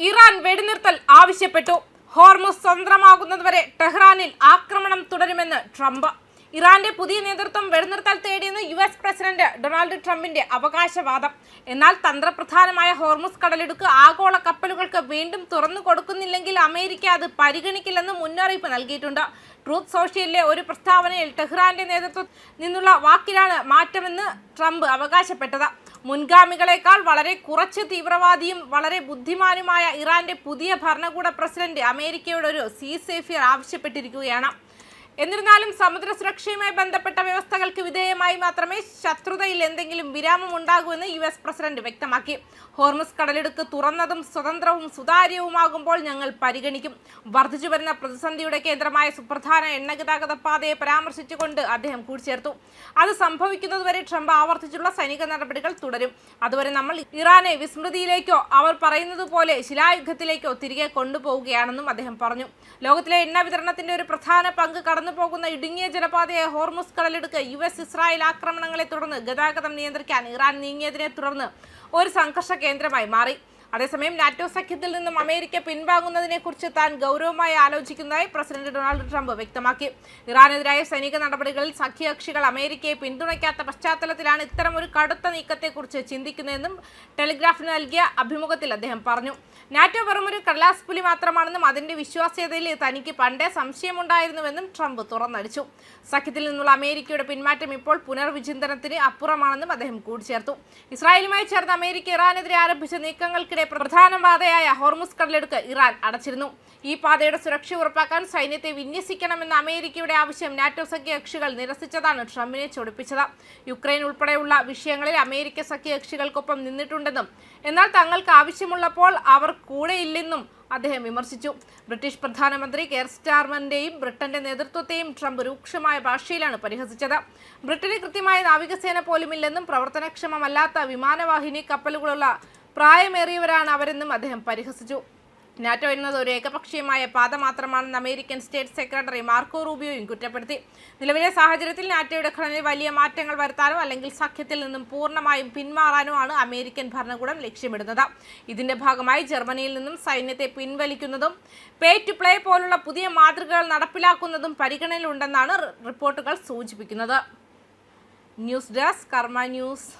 Iran വെടിനിർത്തൽ ആവശ്യപ്പെട്ടു. Hormuz സ്വതന്ത്രമാകുന്നതുവരെ ടെഹ്റാനിൽ ആക്രമണം തുടരുമെന്ന് ട്രംപ്. ഇറാന്റെ പുതിയ നേതൃത്വം വെടിനിർത്തൽ തേടിയെന്ന് US പ്രസിഡന്റ് ഡൊണാൾഡ് ട്രംപിന്റെ അവകാശവാദം. എന്നാൽ തന്ത്രപ്രധാനമായ ഹോർമുസ് കടലിടുക്ക് ആഗോള കപ്പലുകൾക്ക് വീണ്ടും തുറന്നു കൊടുക്കുന്നില്ലെങ്കിൽ അമേരിക്ക അത് പരിഗണിക്കില്ലെന്ന് മുന്നറിയിപ്പ് നൽകിയിട്ടുണ്ട്. ട്രൂത്ത് സോഷ്യലിലെ ഒരു പ്രസ്താവനയിൽ ടെഹ്റാന്റെ നേതൃത്വത്തിൽ നിന്നുള്ള വാക്കിലാണ് മാറ്റമെന്ന് ട്രംപ് അവകാശപ്പെട്ടത്. മുൻഗാമികളെക്കാൾ വളരെ കുറച്ച് തീവ്രവാദിയും വളരെ ബുദ്ധിമാനുമായ ഇറാന്റെ പുതിയ ഭരണകൂട പ്രസിഡന്റ് അമേരിക്കയോട് ഒരു സീസേഫിയർ ആവശ്യപ്പെട്ടിരിക്കുകയാണ്. എന്നിരുന്നാലും സമുദ്ര സുരക്ഷയുമായി ബന്ധപ്പെട്ട വ്യവസ്ഥകൾക്ക് വിധേയമായി മാത്രമേ ശത്രുതയിൽ എന്തെങ്കിലും വിരാമം ഉണ്ടാകൂ എന്ന് US പ്രസിഡന്റ് വ്യക്തമാക്കി. ഹോർമുസ് കടലിടുക്ക് തുറന്നതും സ്വതന്ത്രവും സുതാര്യവുമാകുമ്പോൾ ഞങ്ങൾ പരിഗണിക്കും. വർദ്ധിച്ചു വരുന്ന പ്രതിസന്ധിയുടെ കേന്ദ്രമായ സുപ്രധാന എണ്ണ ഗതാഗത പാതയെ പരാമർശിച്ചുകൊണ്ട് അദ്ദേഹം കൂട്ടിച്ചേർത്തു. അത് സംഭവിക്കുന്നതുവരെ ട്രംപ് ആവർത്തിച്ചുള്ള സൈനിക നടപടികൾ തുടരും. അതുവരെ നമ്മൾ ഇറാനെ വിസ്മൃതിയിലേക്കോ അവർ പറയുന്നത് പോലെ ശിലായുദ്ധത്തിലേക്കോ തിരികെ കൊണ്ടുപോവുകയാണെന്നും അദ്ദേഹം പറഞ്ഞു. ലോകത്തിലെ എണ്ണ വിതരണത്തിന്റെ ഒരു പ്രധാന പങ്ക് കടന്നുപോകുന്ന ഇടുങ്ങിയ ജലപാതയായ ഹോർമുസ് കടലിടുക്ക് US-ഇസ്രായേൽ ആക്രമണങ്ങളെ തുടർന്ന് ഗതാഗതം നിയന്ത്രിക്കാൻ ഇറാൻ നീങ്ങിയതിനെ തുടർന്ന് ഒരു സംഘർഷ കേന്ദ്രമായി മാറി. അതേസമയം നാറ്റോ സഖ്യത്തിൽ നിന്നും അമേരിക്ക പിൻവാങ്ങുന്നതിനെക്കുറിച്ച് താൻ ഗൗരവമായി ആലോചിക്കുന്നതായി പ്രസിഡന്റ് ഡൊണാൾഡ് ട്രംപ് വ്യക്തമാക്കി. ഇറാനെതിരായ സൈനിക നടപടികളിൽ സഖ്യകക്ഷികൾ അമേരിക്കയെ പിന്തുണയ്ക്കാത്ത പശ്ചാത്തലത്തിലാണ് ഇത്തരമൊരു കടുത്ത നീക്കത്തെക്കുറിച്ച് ചിന്തിക്കുന്നതെന്നും ടെലിഗ്രാഫിന് നൽകിയ അഭിമുഖത്തിൽ അദ്ദേഹം പറഞ്ഞു. നാറ്റോ വെറുമൊരു കടലാസ് പുലി മാത്രമാണെന്നും അതിന്റെ വിശ്വാസ്യതയിൽ തനിക്ക് പണ്ടേ സംശയമുണ്ടായിരുന്നുവെന്നും ട്രംപ് തുറന്നടിച്ചു. സഖ്യത്തിൽ നിന്നുള്ള അമേരിക്കയുടെ പിന്മാറ്റം ഇപ്പോൾ പുനർവിചിന്തനത്തിന് അപ്പുറമാണെന്നും അദ്ദേഹം കൂട്ടിച്ചേർത്തു. ഇസ്രായേലുമായി ചേർന്ന് അമേരിക്ക ഇറാനെതിരെ ആരംഭിച്ച നീക്കങ്ങൾക്കിടെ പ്രധാന പാതയായ ഹോർമുസ് കടലിടുക്ക് ഇറാൻ അടച്ചിരുന്നു. ഈ പാതയുടെ സുരക്ഷ ഉറപ്പാക്കാൻ സൈന്യത്തെ വിന്യസിക്കണമെന്ന അമേരിക്കയുടെ ആവശ്യം നാറ്റോ സഖ്യകക്ഷികൾ നിരസിച്ചതാണ് ട്രംപിനെ ചൊടിപ്പിച്ചത്. യുക്രൈൻ ഉൾപ്പെടെയുള്ള വിഷയങ്ങളിൽ അമേരിക്ക സഖ്യകക്ഷികൾക്കൊപ്പം നിന്നിട്ടുണ്ടെന്നും എന്നാൽ തങ്ങൾക്ക് ആവശ്യമുള്ളപ്പോൾ അവർ കൂടെയില്ലെന്നും അദ്ദേഹം വിമർശിച്ചു. ബ്രിട്ടീഷ് പ്രധാനമന്ത്രി കെയർ സ്റ്റാർമറിന്റെയും ബ്രിട്ടന്റെ നേതൃത്വത്തെയും ട്രംപ് രൂക്ഷമായ ഭാഷയിലാണ് പരിഹസിച്ചത്. ബ്രിട്ടന് കൃത്യമായ നാവികസേന പോലുമില്ലെന്നും പ്രവർത്തനക്ഷമമല്ലാത്ത വിമാനവാഹിനി കപ്പലുകളുള്ള പ്രായമേറിയവരാണ് അവരെന്നും അദ്ദേഹം പരിഹസിച്ചു. നാറ്റോ എന്നത് ഒരു ഏകപക്ഷീയമായ പാത മാത്രമാണെന്ന് അമേരിക്കൻ സ്റ്റേറ്റ് സെക്രട്ടറി മാർക്കോ റൂബിയോയും കുറ്റപ്പെടുത്തി. നിലവിലെ സാഹചര്യത്തിൽ നാറ്റോയുടെ ഘടനയിൽ വലിയ മാറ്റങ്ങൾ വരുത്താനോ അല്ലെങ്കിൽ സഖ്യത്തിൽ നിന്നും പൂർണ്ണമായും പിന്മാറാനോ ആണ് അമേരിക്കൻ ഭരണകൂടം ലക്ഷ്യമിടുന്നത്. ഇതിന്റെ ഭാഗമായി ജർമ്മനിയിൽ നിന്നും സൈന്യത്തെ പിൻവലിക്കുന്നതും പേ ടു പ്ലേ പോലുള്ള പുതിയ മാതൃകകൾ നടപ്പിലാക്കുന്നതും പരിഗണനയിലുണ്ടെന്നാണ് റിപ്പോർട്ടുകൾ സൂചിപ്പിക്കുന്നത്. ന്യൂസ് ഡെസ്ക് കർമ്മ ന്യൂസ്.